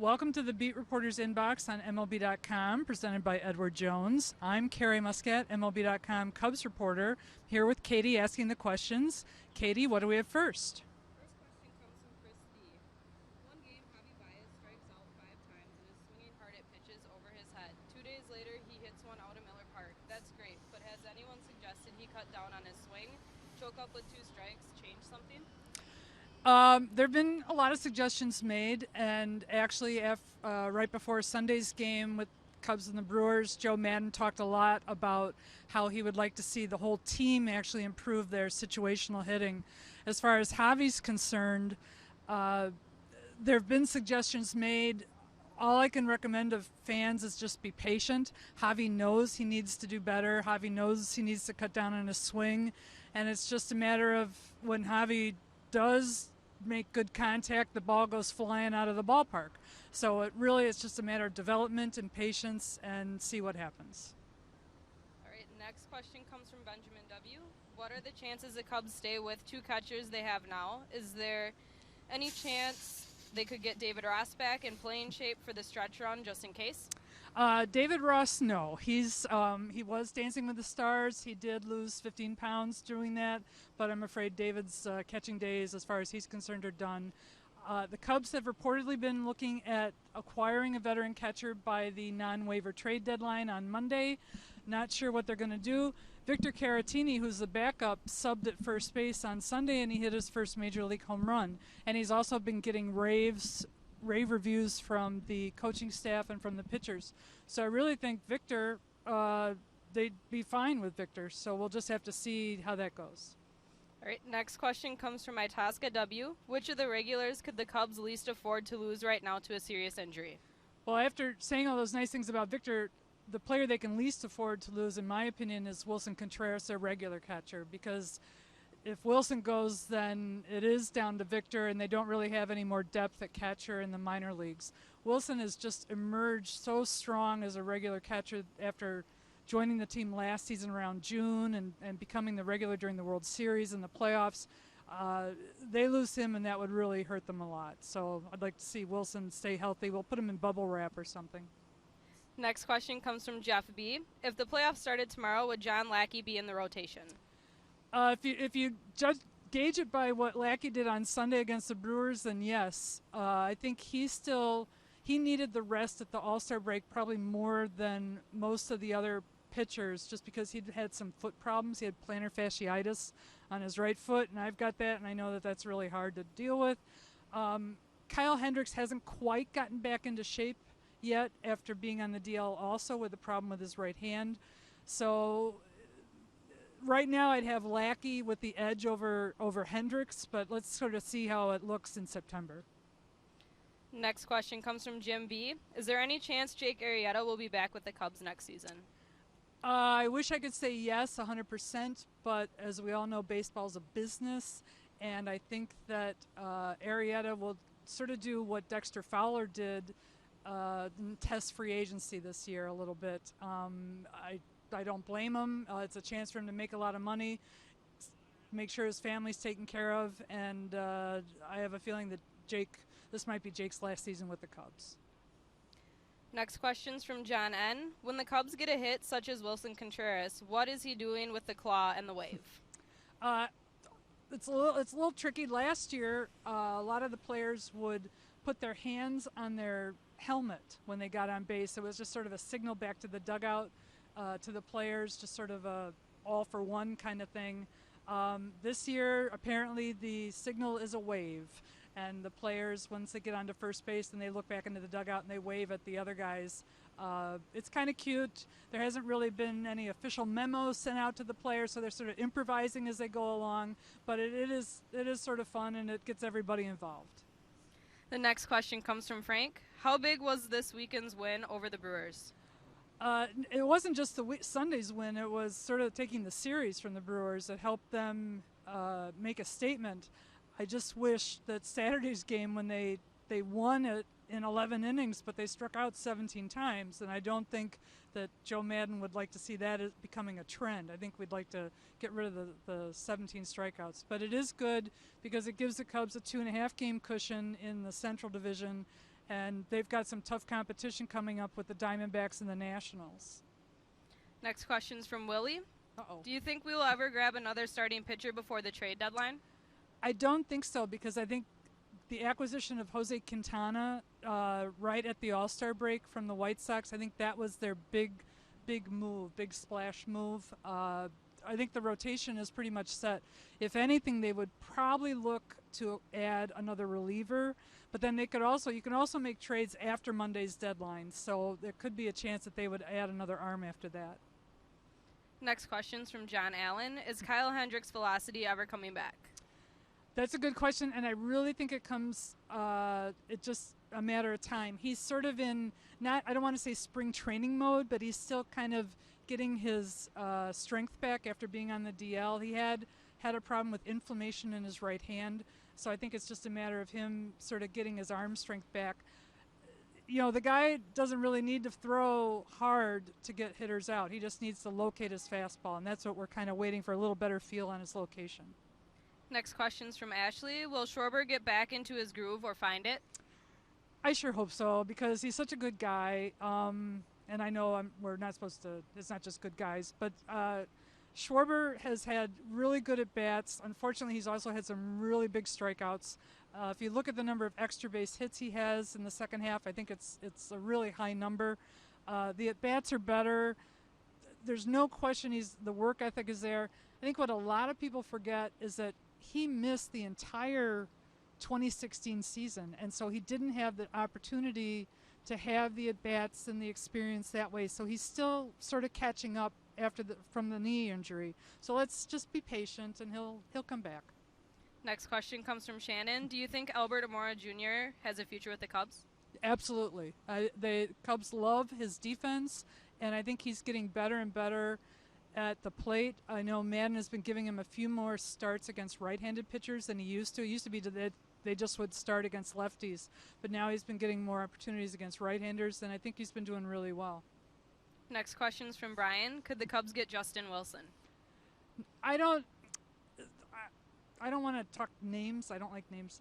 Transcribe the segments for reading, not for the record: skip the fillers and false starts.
Welcome to the Beat Reporter's Inbox on MLB.com, presented by Edward Jones. I'm Carrie Muscat, MLB.com Cubs reporter, here with Katie asking the questions. Katie, what do we have first? First question comes from Kris B. One game, Javier Báez strikes out 5 times and is swinging hard at pitches over his head. 2 days later, he hits one out of Miller Park. That's great, but has anyone suggested he cut down on his swing, choke up with 2 strikes, change something? There have been a lot of suggestions made, and actually right before Sunday's game with Cubs and the Brewers, Joe Maddon talked a lot about how he would like to see the whole team actually improve their situational hitting. As far as Javi's concerned, there have been suggestions made. All I can recommend to fans is just be patient. Javi knows he needs to do better. Javi knows he needs to cut down on his swing, and it's just a matter of when Javi does make good contact, the ball goes flying out of the ballpark. So it's just a matter of development and patience and see what happens. All right, next question comes from Benjamin W. What are the chances the Cubs stay with 2 catchers they have now? Is there any chance they could get David Ross back in playing shape for the stretch run just in case? David Ross, no. He was Dancing with the Stars. He did lose 15 pounds doing that, but I'm afraid David's catching days, as far as he's concerned, are done. The Cubs have reportedly been looking at acquiring a veteran catcher by the non-waiver trade deadline on Monday. Not sure what they're going to do. Victor Caratini, who's the backup, subbed at first base on Sunday, and he hit his first major league home run. And he's also been getting rave reviews from the coaching staff and from the pitchers. So I really think Victor, they'd be fine with Victor. So we'll just have to see how that goes. All right, next question comes from Itasca W. Which of the regulars could the Cubs least afford to lose right now to a serious injury? Well, after saying all those nice things about Victor, the player they can least afford to lose, in my opinion, is Wilson Contreras, their regular catcher, because if Wilson goes, then it is down to Victor, and they don't really have any more depth at catcher in the minor leagues. Wilson has just emerged so strong as a regular catcher after joining the team last season around June and becoming the regular during the World Series and the playoffs. They lose him, and that would really hurt them a lot. So I'd like to see Wilson stay healthy. We'll put him in bubble wrap or something. Next question comes from Jeff B. If the playoffs started tomorrow, would John Lackey be in the rotation? If you gauge it by what Lackey did on Sunday against the Brewers, then yes. I think he needed the rest at the All-Star break probably more than most of the other pitchers, just because he'd had some foot problems. He had plantar fasciitis on his right foot, and I've got that, and I know that that's really hard to deal with. Kyle Hendricks hasn't quite gotten back into shape yet after being on the DL also with a problem with his right hand. So right now I'd have Lackey with the edge over Hendricks, but let's sort of see how it looks in September. Next question comes from Jim B. Is there any chance Jake Arrieta will be back with the Cubs next season? I wish I could say yes, 100%, but as we all know, baseball's a business, and I think that Arrieta will sort of do what Dexter Fowler did, test free agency this year a little bit. I don't blame him. It's a chance for him to make a lot of money, make sure his family's taken care of, and I have a feeling that this might be Jake's last season with the Cubs. Next question's from John N. When the Cubs get a hit, such as Wilson Contreras, what is he doing with the claw and the wave? It's a little tricky. Last year, a lot of the players would put their hands on their helmet when they got on base. It was just sort of a signal back to the dugout, to the players, just sort of a all-for-one kind of thing. This year, apparently, the signal is a wave. And the players, once they get onto first base, and they look back into the dugout and they wave at the other guys. It's kind of cute. There hasn't really been any official memos sent out to the players, so they're sort of improvising as they go along. But it is sort of fun, and it gets everybody involved. The next question comes from Frank. How big was this weekend's win over the Brewers? It wasn't just Sunday's win. It was sort of taking the series from the Brewers that helped them make a statement. I just wish that Saturday's game, when they won it in 11 innings, but they struck out 17 times, and I don't think that Joe Maddon would like to see that as becoming a trend. I think we'd like to get rid of the 17 strikeouts. But it is good because it gives the Cubs a 2.5 game cushion in the Central Division, and they've got some tough competition coming up with the Diamondbacks and the Nationals. Next question's from Willie. Uh-oh. Do you think we will ever grab another starting pitcher before the trade deadline? I don't think so, because I think the acquisition of Jose Quintana right at the All-Star break from the White Sox, I think that was their big move, big splash move. I think the rotation is pretty much set. If anything, they would probably look to add another reliever, but then you can also make trades after Monday's deadline, so there could be a chance that they would add another arm after that. Next question's from John Allen. Is Kyle Hendricks' velocity ever coming back? That's a good question, and I really think it's just a matter of time. He's sort of in, I don't want to say spring training mode, but he's still kind of getting his strength back after being on the DL. He had a problem with inflammation in his right hand, so I think it's just a matter of him sort of getting his arm strength back. The guy doesn't really need to throw hard to get hitters out. He just needs to locate his fastball, and that's what we're kind of waiting for, a little better feel on his location. Next question's from Ashley. Will Schwarber get back into his groove or find it? I sure hope so, because he's such a good guy. And I know we're not supposed to, it's not just good guys, but Schwarber has had really good at-bats. Unfortunately, he's also had some really big strikeouts. If you look at the number of extra base hits he has in the second half, I think it's a really high number. The at-bats are better. There's no question the work ethic is there. I think what a lot of people forget is that he missed the entire 2016 season, and so he didn't have the opportunity to have the at-bats and the experience that way. So he's still sort of catching up from the knee injury. So let's just be patient, and he'll come back. Next question comes from Shannon. Do you think Albert Amora Jr. has a future with the Cubs? Absolutely. The Cubs love his defense, and I think he's getting better and better at the plate. I know Madden has been giving him a few more starts against right-handed pitchers than he used to. It used to be that they just would start against lefties, but now he's been getting more opportunities against right-handers, and I think he's been doing really well. Next question's from Brian. Could the Cubs get Justin Wilson? I don't want to talk names. I don't like names.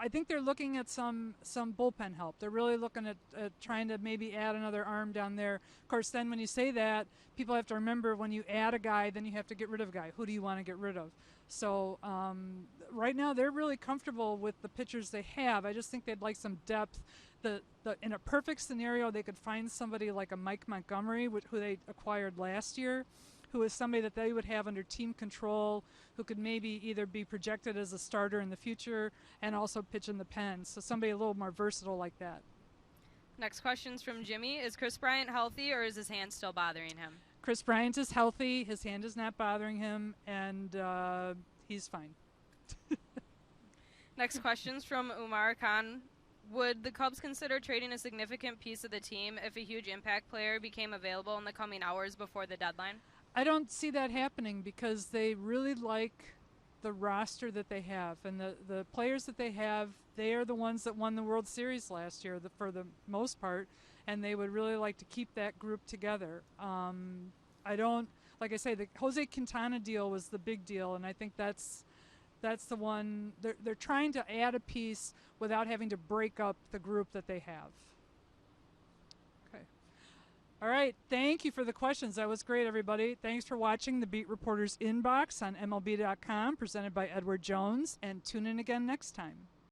I think they're looking at some bullpen help. They're really looking at trying to maybe add another arm down there. Of course, then when you say that, people have to remember when you add a guy, then you have to get rid of a guy. Who do you want to get rid of? So right now they're really comfortable with the pitchers they have. I just think they'd like some depth. In a perfect scenario, they could find somebody like a Mike Montgomery, who they acquired last year, who is somebody that they would have under team control, who could maybe either be projected as a starter in the future and also pitch in the pen. So somebody a little more versatile like that. Next question's from Jimmy. Is Kris Bryant healthy, or is his hand still bothering him? Kris Bryant is healthy. His hand is not bothering him, and he's fine. Next question's from Umar Khan. Would the Cubs consider trading a significant piece of the team if a huge impact player became available in the coming hours before the deadline? I don't see that happening, because they really like the roster that they have, and the players that they have. They are the ones that won the World Series last year for the most part, and they would really like to keep that group together. Like I say, the Jose Quintana deal was the big deal, and I think that's the one. They're trying to add a piece without having to break up the group that they have. Okay. All right. Thank you for the questions. That was great, everybody. Thanks for watching the Beat Reporters Inbox on MLB.com, presented by Edward Jones, and tune in again next time.